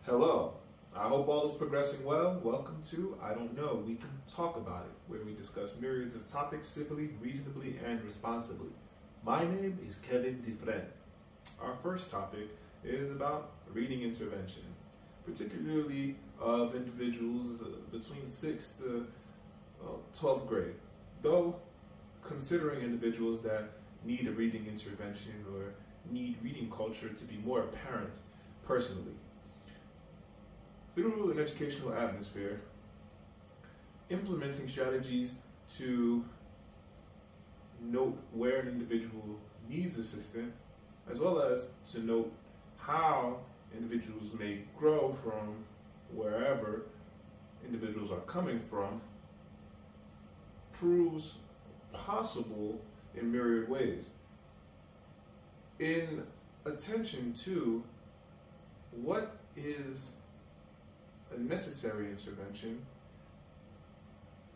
Hello. I hope all is progressing well. Welcome to I Don't Know, We Can Talk About It, where we discuss myriads of topics civilly, reasonably, and responsibly. My name is Kevin Dufresne. Our first topic is about reading intervention, particularly of individuals between 6th to 12th grade. Though, considering individuals that need a reading intervention or need reading culture to be more apparent personally. Through an educational atmosphere, implementing strategies to note where an individual needs assistance, as well as to note how individuals may grow from wherever individuals are coming from, proves possible in myriad ways. In attention to what is a necessary intervention,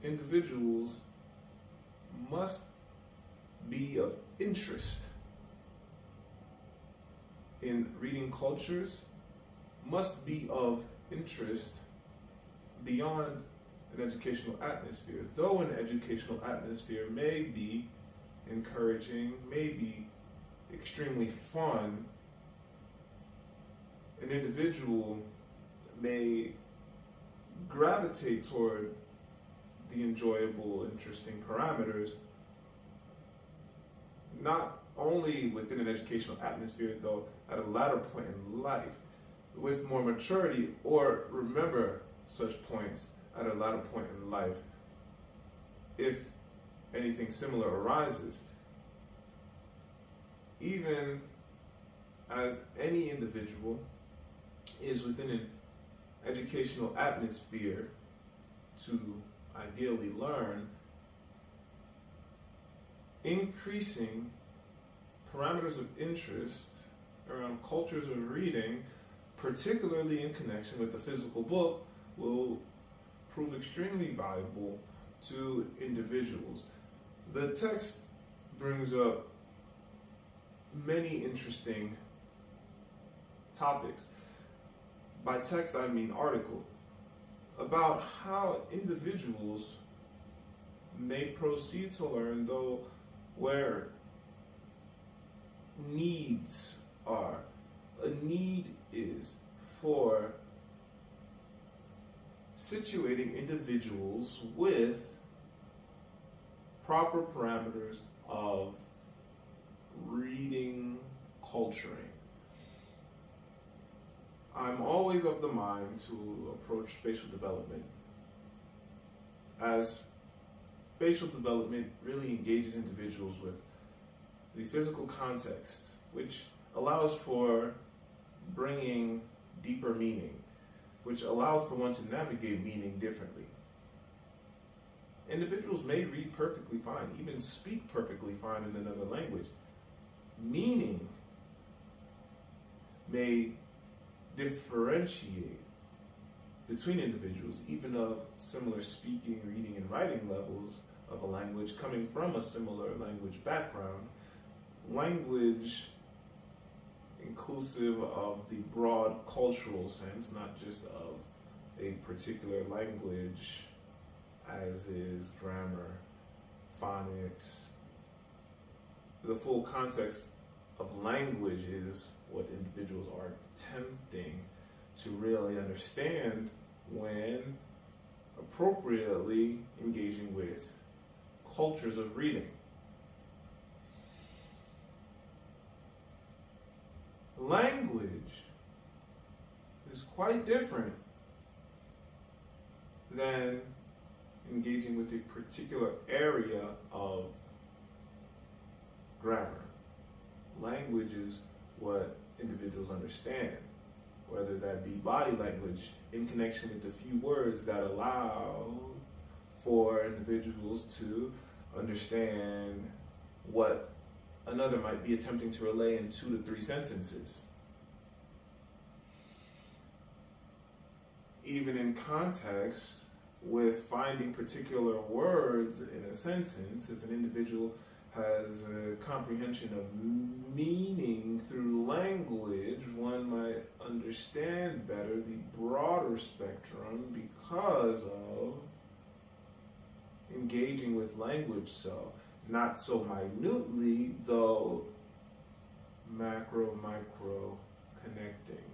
individuals must be of interest in reading cultures, must be of interest beyond an educational atmosphere. Though an educational atmosphere may be encouraging, may be extremely fun, an individual may gravitate toward the enjoyable, interesting parameters, not only within an educational atmosphere, though at a latter point in life, with more maturity, or remember such points at a latter point in life, if anything similar arises. Even as any individual is within an educational atmosphere to ideally learn, increasing parameters of interest around cultures of reading, particularly in connection with the physical book, will prove extremely valuable to individuals. The text brings up many interesting topics. By text, I mean article, about how individuals may proceed to learn, though where needs are. A need is for situating individuals with proper parameters of reading culturing. I'm always of the mind to approach spatial development as spatial development really engages individuals with the physical context, which allows for bringing deeper meaning, which allows for one to navigate meaning differently. Individuals may read perfectly fine, even speak perfectly fine in another language. Meaning may differentiate between individuals, even of similar speaking, reading, and writing levels of a language, coming from a similar language background. Language inclusive of the broad cultural sense, not just of a particular language, as is grammar, phonics. The full context of language is what individuals are attempting to really understand when appropriately engaging with cultures of reading. Language is quite different than engaging with a particular area of grammar. Language is what individuals understand, whether that be body language in connection with the few words that allow for individuals to understand what another might be attempting to relay in 2 to 3 sentences. Even in context with finding particular words in a sentence, if an individual has a comprehension of meaning through language, one might understand better the broader spectrum because of engaging with language. So, not so minutely, though macro, micro connecting.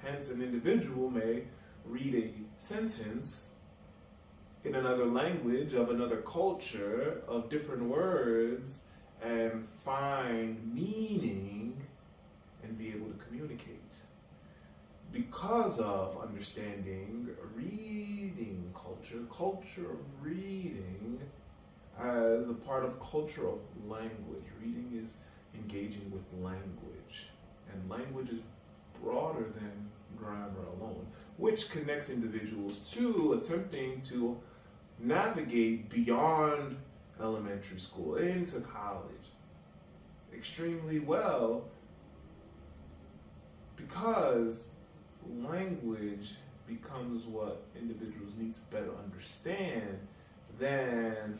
Hence, an individual may read a sentence in another language, of another culture, of different words, and find meaning and be able to communicate. Because of understanding reading culture, culture of reading as a part of culture of language. Reading is engaging with language, and language is broader than grammar alone, which connects individuals to attempting to navigate beyond elementary school into college extremely well, because language becomes what individuals need to better understand than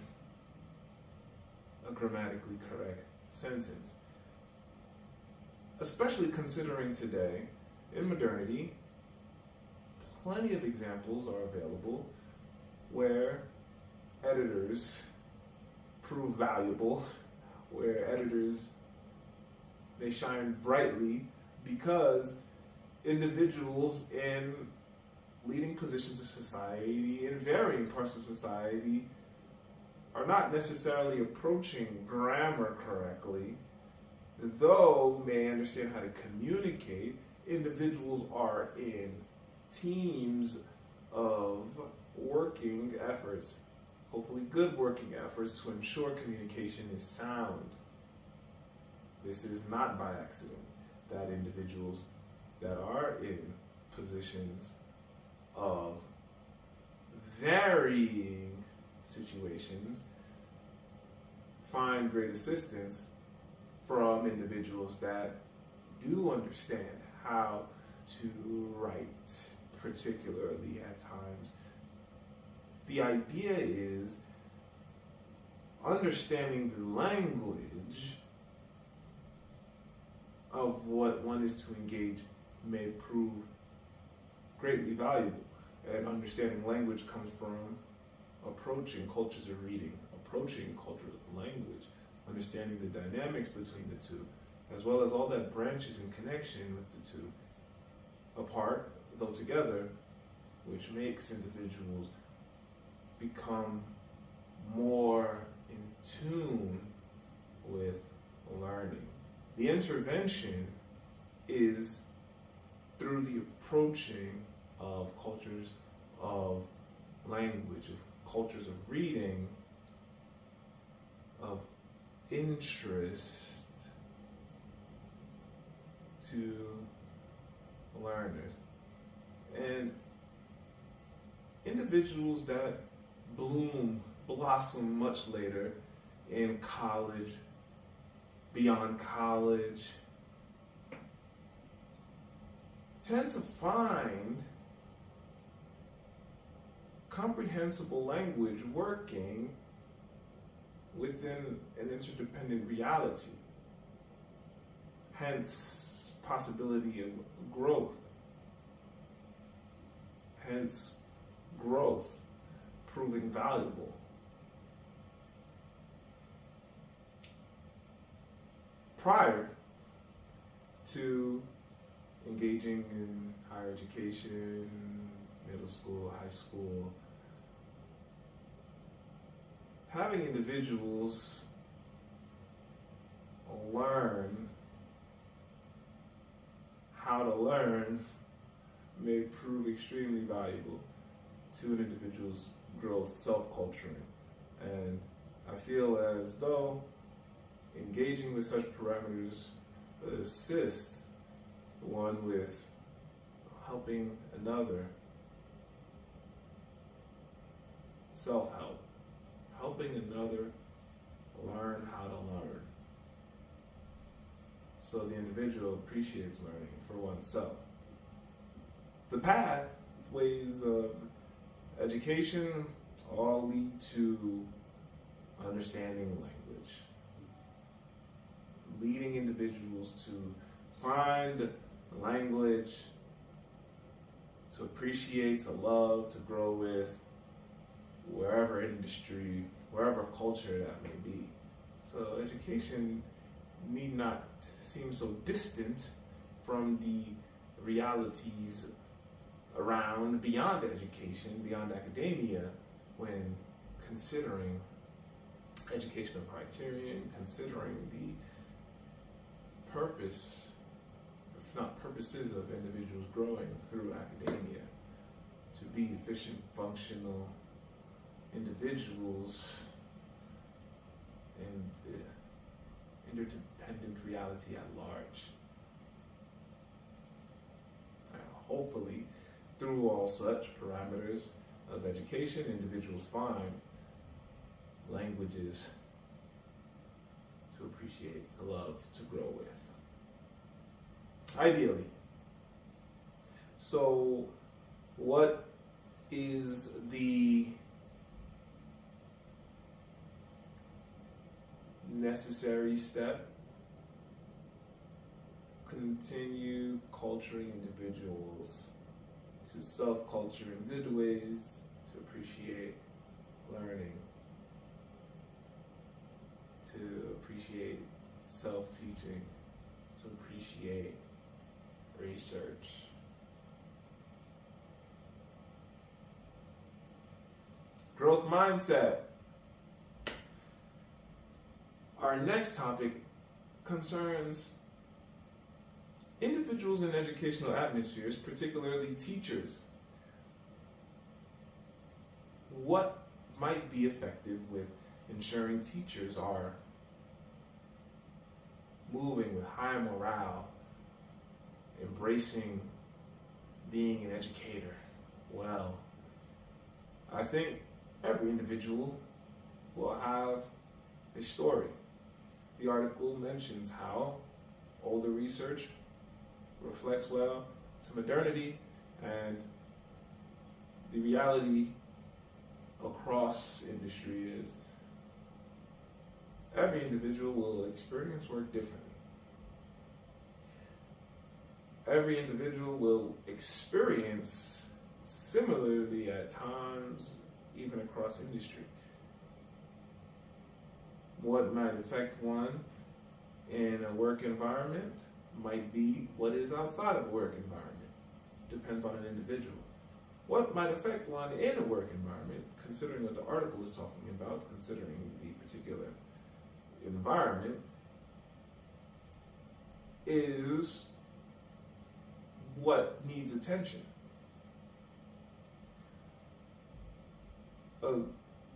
a grammatically correct sentence. Especially considering today, in modernity, plenty of examples are available where editors prove valuable, where editors, they shine brightly because individuals in leading positions of society, in varying parts of society, are not necessarily approaching grammar correctly, though may understand how to communicate. Individuals are in teams of working efforts, hopefully good working efforts, to ensure communication is sound. This is not by accident that individuals that are in positions of varying situations find great assistance from individuals that do understand how to write, particularly at times. The idea is understanding the language of what one is to engage may prove greatly valuable. And understanding language comes from approaching cultures of reading, approaching cultures of language, understanding the dynamics between the two, as well as all that branches in connection with the two, apart though together, which makes individuals become more in tune with learning. The intervention is through the approaching of cultures of language, of cultures of reading, of interest to learners. And individuals that blossom much later in college, beyond college, tend to find comprehensible language working within an interdependent reality. Hence, possibility of growth. Hence, growth proving valuable. Prior to engaging in higher education, middle school, high school, having individuals learn how to learn may prove extremely valuable to an individual's growth, self-culturing. And I feel as though engaging with such parameters assists one with helping another, self-help, helping another learn how to learn. So the individual appreciates learning for oneself. The pathways of education all lead to understanding language, leading individuals to find language to appreciate, to love, to grow with, wherever industry, wherever culture that may be. So education need not seem so distant from the realities around beyond education, beyond academia, when considering educational criterion, considering the purpose, if not purposes, of individuals growing through academia to be efficient, functional individuals in the interdependent reality at large. And hopefully, through all such parameters of education, individuals find languages to appreciate, to love, to grow with. Ideally. So, what is the necessary step? Continue culturing individuals to self-culture in good ways, to appreciate learning, to appreciate self-teaching, to appreciate research. Growth mindset. Our next topic concerns individuals in educational atmospheres, particularly teachers. What might be effective with ensuring teachers are moving with high morale, embracing being an educator? Well, I think every individual will have a story. The article mentions how older research reflects well to modernity, and the reality across industry is every individual will experience work differently. Every individual will experience similarly at times, even across industry. What might affect one in a work environment might be what is outside of a work environment. Depends on an individual. What might affect one in a work environment, considering what the article is talking about, considering the particular environment, is what needs attention. A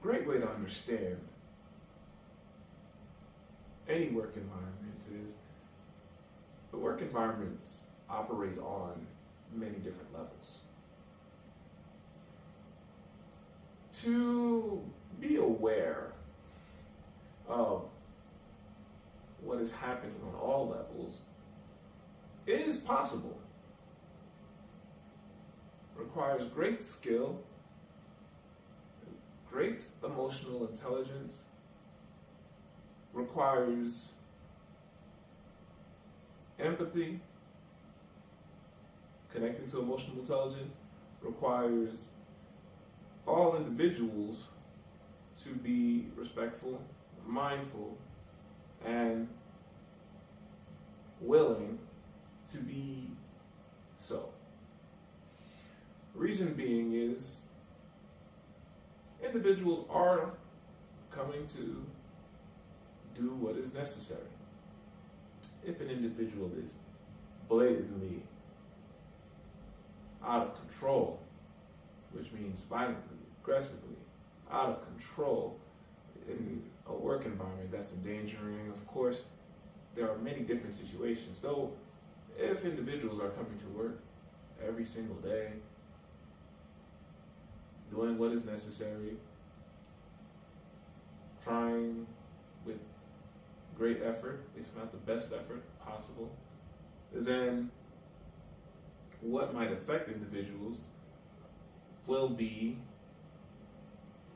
great way to understand any work environment is the work environments operate on many different levels. To be aware of what is happening on all levels is possible. Requires great skill, great emotional intelligence, requires empathy, connecting to emotional intelligence, requires all individuals to be respectful, mindful, and willing to be so. Reason being is individuals are coming to do what is necessary. If an individual is blatantly out of control, which means violently, aggressively, out of control in a work environment that's endangering, of course, there are many different situations. Though, if individuals are coming to work every single day, doing what is necessary, trying with great effort, if not the best effort possible, then what might affect individuals will be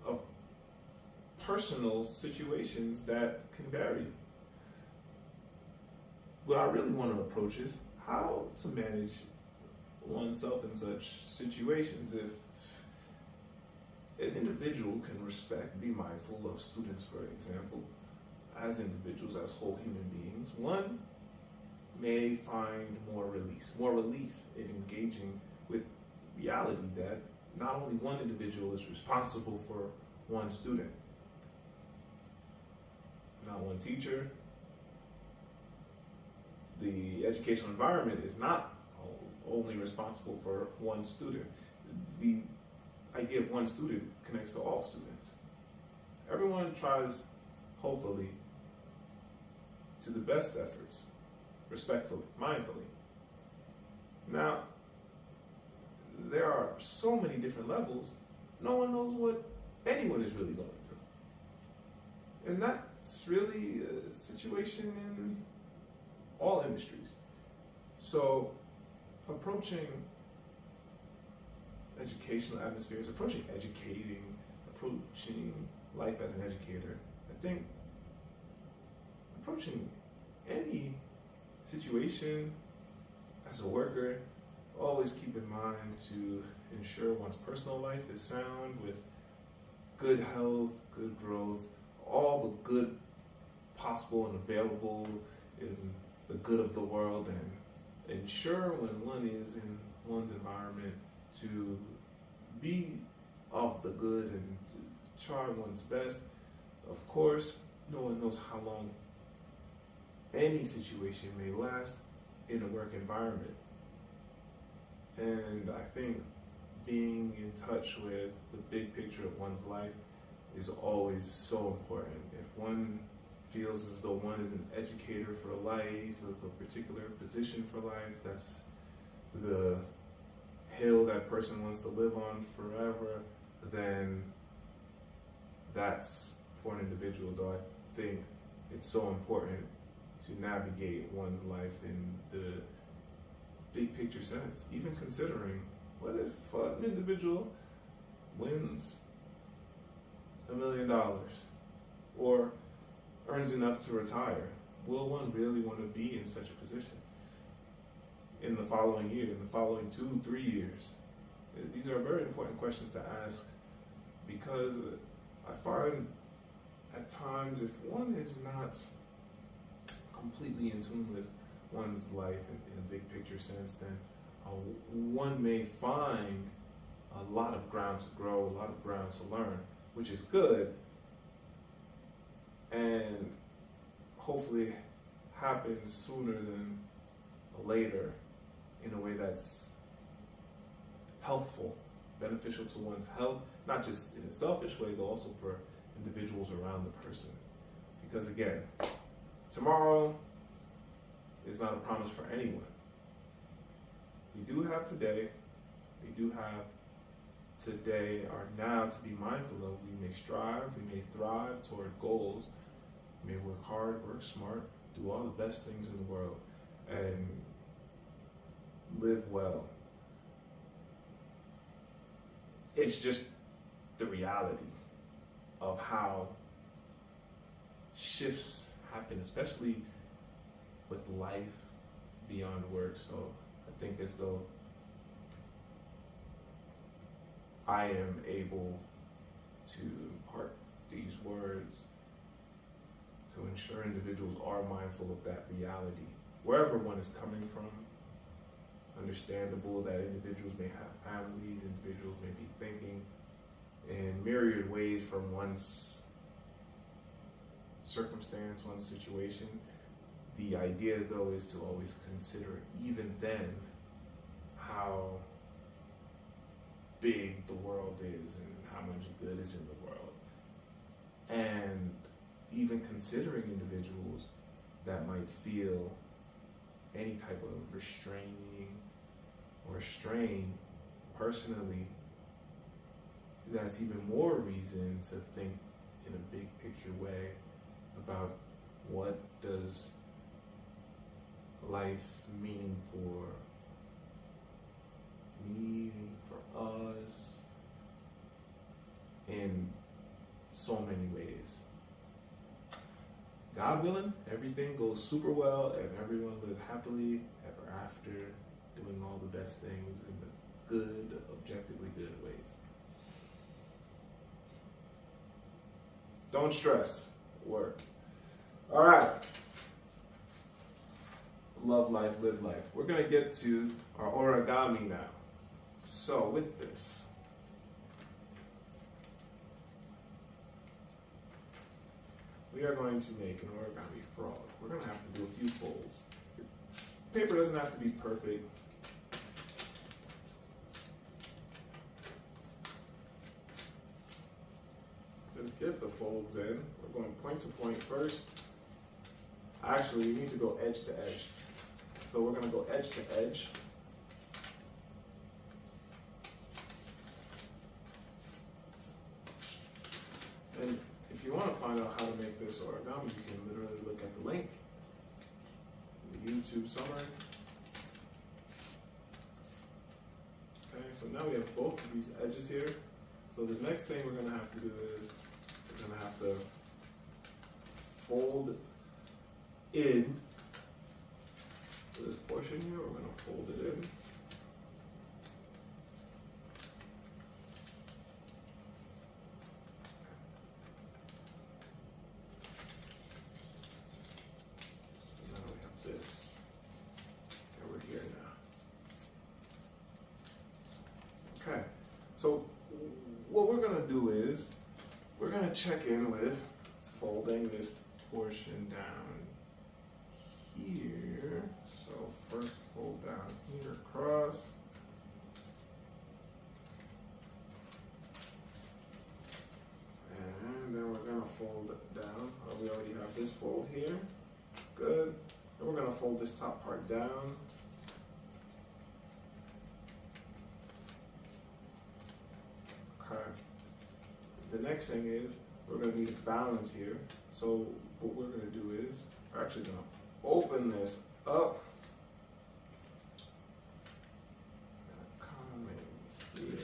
a personal situations that can vary. What I really want to approach is how to manage oneself in such situations. If an individual can respect, be mindful of students, for example, as individuals, as whole human beings, one may find more relief in engaging with reality that not only one individual is responsible for one student, not one teacher. The educational environment is not only responsible for one student. The idea of one student connects to all students. Everyone tries, hopefully, to the best efforts, respectfully, mindfully. Now, there are so many different levels, no one knows what anyone is really going through. And that's really a situation in all industries. So, approaching educational atmospheres, approaching educating, approaching life as an educator, I think approaching any situation as a worker, always keep in mind to ensure one's personal life is sound with good health, good growth, all the good possible and available in the good of the world, and ensure when one is in one's environment to be of the good and to try one's best. Of course, no one knows how long any situation may last in a work environment. And I think being in touch with the big picture of one's life is always so important. If one feels as though one is an educator for life, of a particular position for life, that's the hill that person wants to live on forever, then that's for an individual. Though I think it's so important to navigate one's life in the big picture sense, even considering what if an individual wins $1 million or earns enough to retire. Will one really want to be in such a position in the following year, in the following 2-3 years? These are very important questions to ask, because I find at times if one is not completely in tune with one's life in a big picture sense, then one may find a lot of ground to grow, a lot of ground to learn, which is good, and hopefully happens sooner than later in a way that's helpful, beneficial to one's health, not just in a selfish way, but also for individuals around the person. Because again, tomorrow is not a promise for anyone. We do have today, we do have today, or now, to be mindful of. We may strive, we may thrive toward goals, we may work hard, work smart, do all the best things in the world, and live well. It's just the reality of how shifts happen, especially with life beyond work. So I think as though I am able to impart these words to ensure individuals are mindful of that reality, wherever one is coming from. Understandable that individuals may have families, individuals may be thinking in myriad ways from one's circumstance, one's situation. The idea, though, is to always consider, even then, how big the world is and how much good is in the world. And even considering individuals that might feel any type of restraining or strain personally, that's even more reason to think in a big picture way about what does life mean for me, for us, in so many ways. God willing, everything goes super well and everyone lives happily ever after, doing all the best things in the good, objectively good ways. Don't stress. Work. All right. Love life, live life. We're going to get to our origami now. So with this, we are going to make an origami frog. We're going to have to do a few folds. The paper doesn't have to be perfect. Just get the folds in. We're going point to point first. Actually, you need to go edge to edge. So we're going to go edge to edge. And if you want to find out how to make this origami, you can literally look at the link, the YouTube summary. Okay, so now we have both of these edges here. So the next thing we're going to have to do is we're going to have to fold in this portion here. We're going to fold it in. Okay, so what we're going to do is we're going to check in with folding this portion down here. So first fold down here across. And then we're going to fold it down. Oh, we already have this fold here. Good. And we're going to fold this top part down. Okay. The next thing is we're going to need a balance here. So what we're going to do is we're actually going to open this up. Come in here.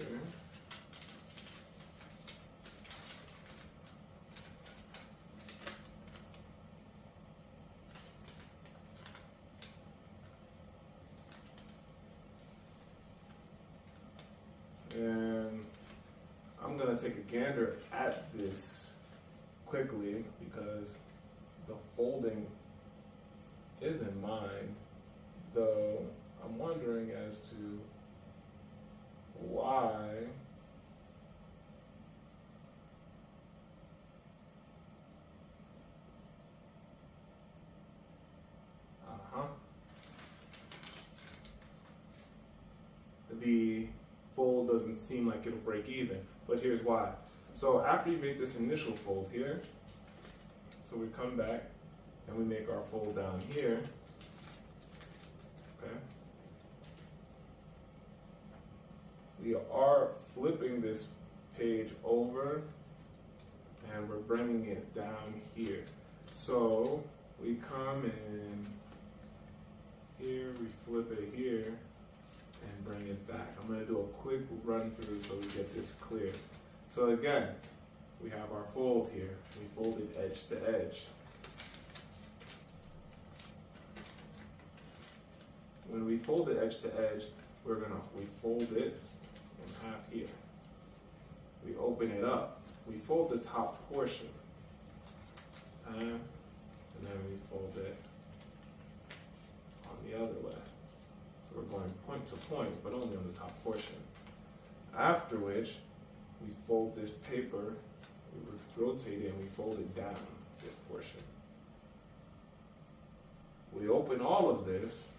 And I'm going to take a gander at this quickly because the folding is in mind, though I'm wondering as to why the fold doesn't seem like it'll break even, but here's why. So after you make this initial fold here, so we come back and we make our fold down here, okay? We are flipping this page over and we're bringing it down here. So we come in here, we flip it here, and bring it back. I'm going to do a quick run through so we get this clear. So again, we have our fold here. We fold it edge to edge. When we fold it edge to edge, we fold it in half here. We open it up. We fold the top portion. And then we fold it on the other way. So we're going point to point, but only on the top portion. After which, we fold this paper, we rotate it, and we fold it down, this portion. We open all of this,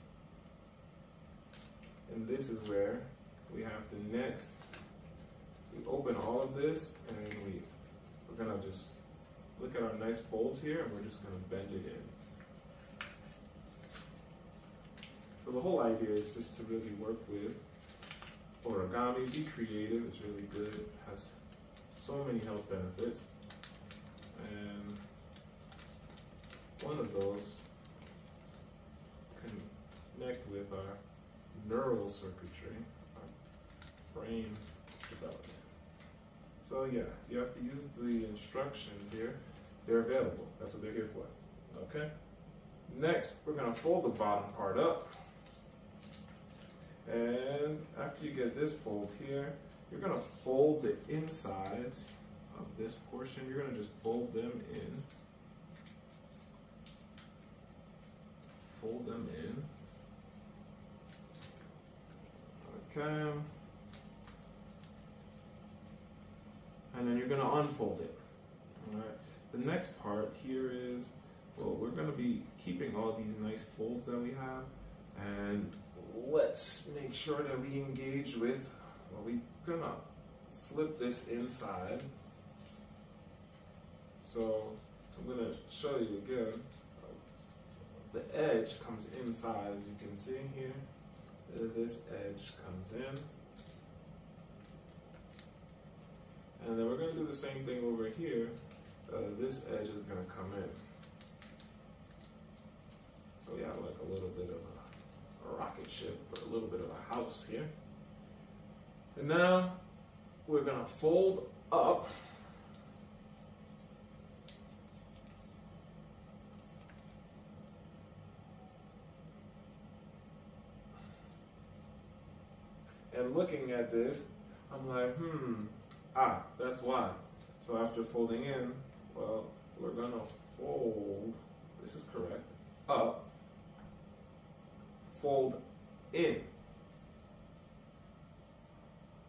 and this is where we have to next. We open all of this, and we're gonna just look at our nice folds here, and we're just gonna bend it in. So the whole idea is just to really work with origami, be creative, it's really good, it has so many health benefits. And one of those connect with our neural circuitry, our brain development. So yeah, you have to use the instructions here. They're available. That's what they're here for. Okay? Next, we're going to fold the bottom part up. And after you get this fold here, you're going to fold the insides of this portion. You're going to just fold them in. Fold them in. Okay. And then you're going to unfold it. All right. The next part here is, well, we're going to be keeping all these nice folds that we have, and let's make sure that we engage with, well, we're going to flip this inside. So I'm going to show you again. The edge comes inside, as you can see here. This edge comes in. And then we're going to do the same thing over here. This edge is going to come in. So we have like a little bit of a rocket ship, or a little bit of a house here. And now we're going to fold up. And looking at this, I'm like, that's why. So after folding in, well, we're gonna fold, this is correct, up, fold in.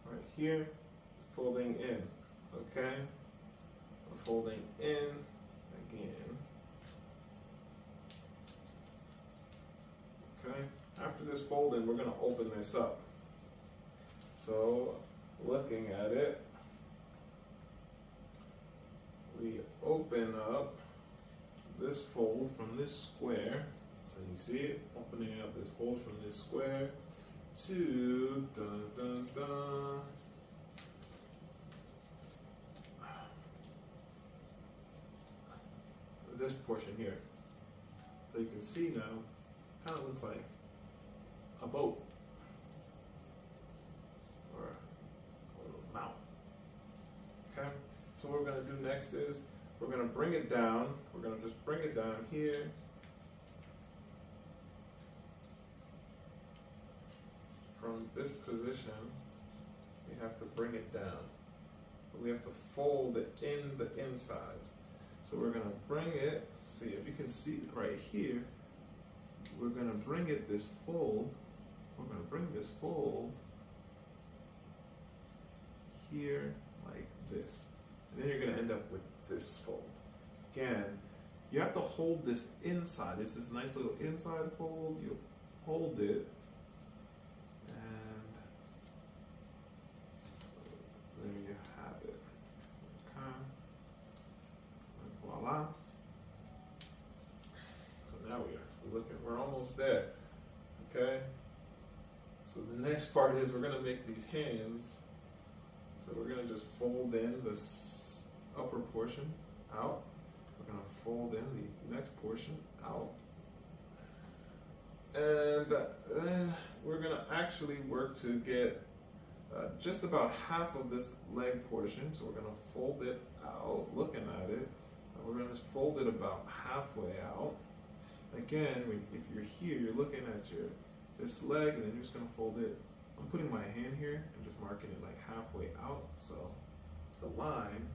Right here, folding in, okay? Folding in again. Okay, after this fold in, we're gonna open this up. So, looking at it, we open up this fold from this square. So you see it, opening up this fold from this square to this portion here. So you can see now, kind of looks like a boat. Or a little mouth. Okay? So what we're going to do next is we're going to bring it down. We're going to just bring it down here. From this position, we have to bring it down. We have to fold it in the insides. So we're going to bring it, see if you can see it right here, we're going to bring it this fold. We're going to bring this fold here like this. And then you're going to end up with this fold. Again, you have to hold this inside. There's this nice little inside fold. You hold it, and there you have it. Okay. And voila. So now we're almost there. Okay. So the next part is we're going to make these hands. So we're going to just fold in this upper portion out. We're going to fold in the next portion out. And then we're going to actually work to get just about half of this leg portion. So we're going to fold it out, looking at it. And we're going to just fold it about halfway out. Again, if you're here, you're looking at this leg, and then you're just going to fold it. I'm putting my hand here and just marking it like halfway out, so the line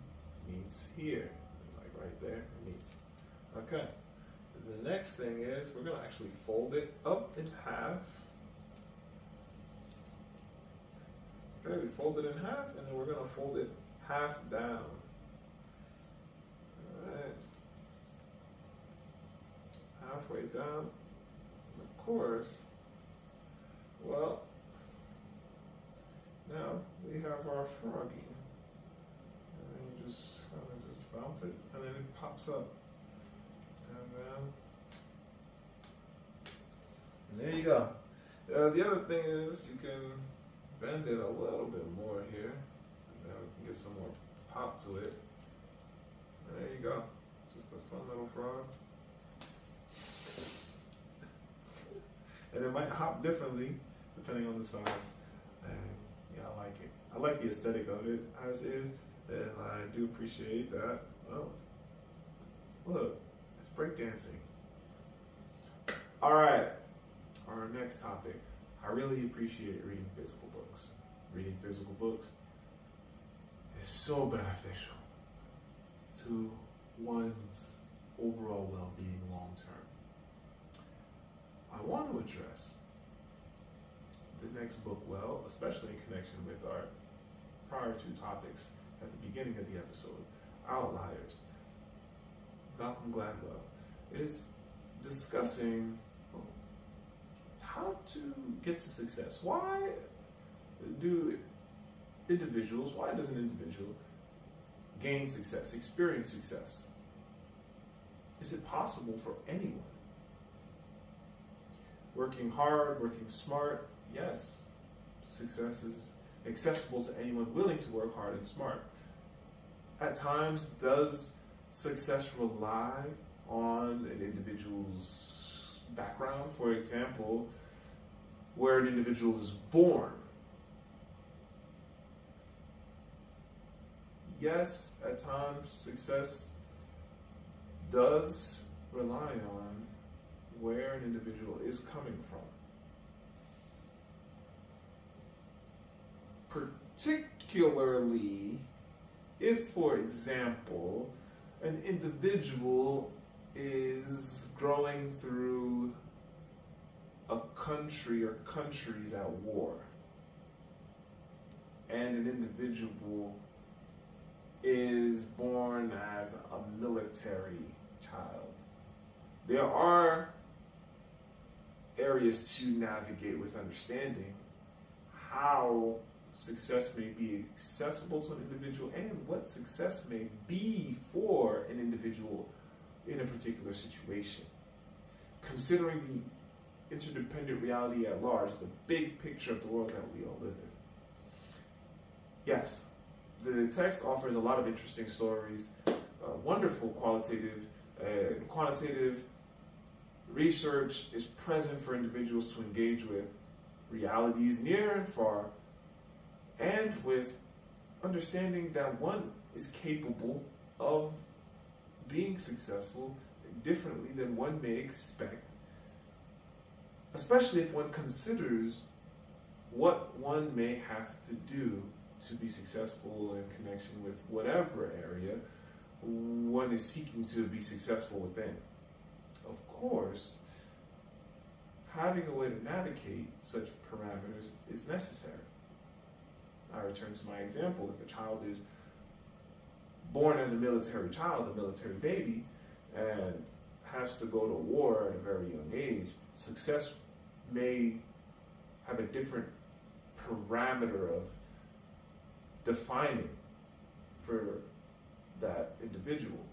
meets here, like right there, it meets. Okay, the next thing is we're going to actually fold it up in half. Okay, we fold it in half, and then we're going to fold it half down. Alright, halfway down, and of course, well, now we have our froggy, and then you just kind of just bounce it, and then it pops up, and there you go. The other thing is you can bend it a little bit more here, and then we can get some more pop to it. There you go. It's just a fun little frog, and it might hop differently depending on the size. And yeah, I like it. I like the aesthetic of it as is. and I do appreciate that. Oh, look, it's breakdancing. All right, our next topic. I really appreciate reading physical books. Reading physical books is so beneficial to one's overall well-being long term. I want to address the next book well, especially in connection with our prior two topics at the beginning of the episode. Outliers. Malcolm Gladwell is discussing how to get to success. Why does an individual gain success, experience success? Is it possible for anyone? Working hard, working smart, yes. Success is accessible to anyone willing to work hard and smart. At times, does success rely on an individual's background? For example, where an individual is born. Yes, at times success does rely on where an individual is coming from. Particularly if, for example, an individual is growing through a country or countries at war, and an individual is born as a military child. There are areas to navigate with understanding how success may be accessible to an individual and what success may be for an individual in a particular situation. Considering the interdependent reality at large, the big picture of the world that we all live in. Yes, the text offers a lot of interesting stories, wonderful qualitative and quantitative research is present for individuals to engage with realities near and far, and with understanding that one is capable of being successful differently than one may expect, especially if one considers what one may have to do to be successful in connection with whatever area one is seeking to be successful within. Of course, having a way to navigate such parameters is necessary. I return to my example. If a child is born as a military child, a military baby, and has to go to war at a very young age, success may have a different parameter of defining for that individual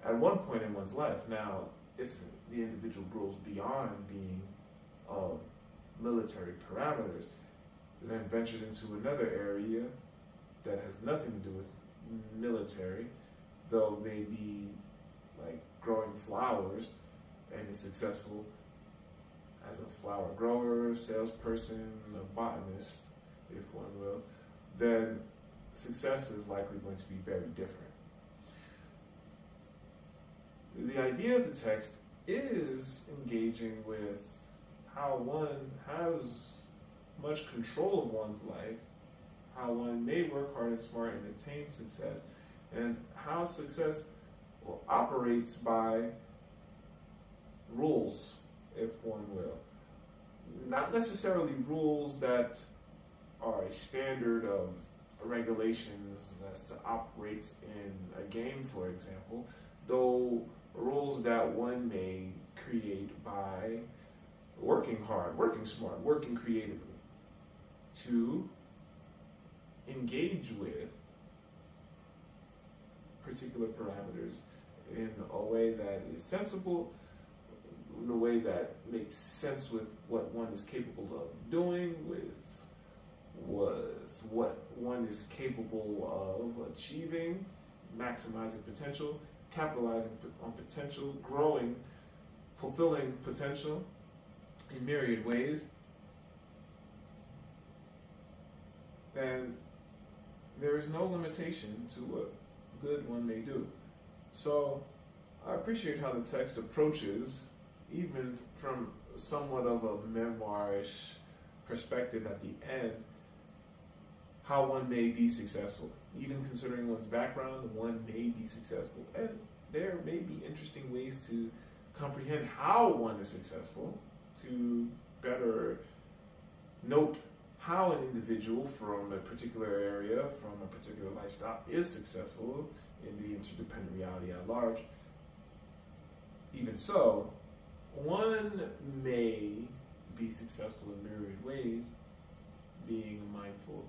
at one point in one's life. Now, if the individual grows beyond being of military parameters, then ventures into another area that has nothing to do with military, though maybe like growing flowers, and is successful as a flower grower, salesperson, a botanist, if one will, then success is likely going to be very different. The idea of the text is engaging with how one has much control of one's life, how one may work hard and smart and attain success, and how success operates by rules, if one will. Not necessarily rules that are a standard of regulations as to operate in a game, for example, though rules that one may create by working hard, working smart, working creatively to engage with particular parameters in a way that is sensible, in a way that makes sense with what one is capable of doing, with what one is capable of achieving, maximizing potential, capitalizing on potential, growing, fulfilling potential in myriad ways. And there is no limitation to what good one may do. So I appreciate how the text approaches, even from somewhat of a memoirish perspective at the end, how one may be successful. Even considering one's background, one may be successful. And there may be interesting ways to comprehend how one is successful, to better note how an individual from a particular area, from a particular lifestyle, is successful in the interdependent reality at large. Even so, one may be successful in myriad ways, being a mindful,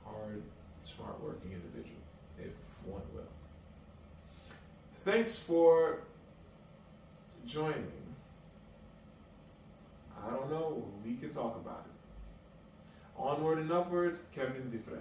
hard, smart working individual, if one will. Thanks for joining. I don't know, we can talk about it. Onward and Upward, Kevin Dufresne.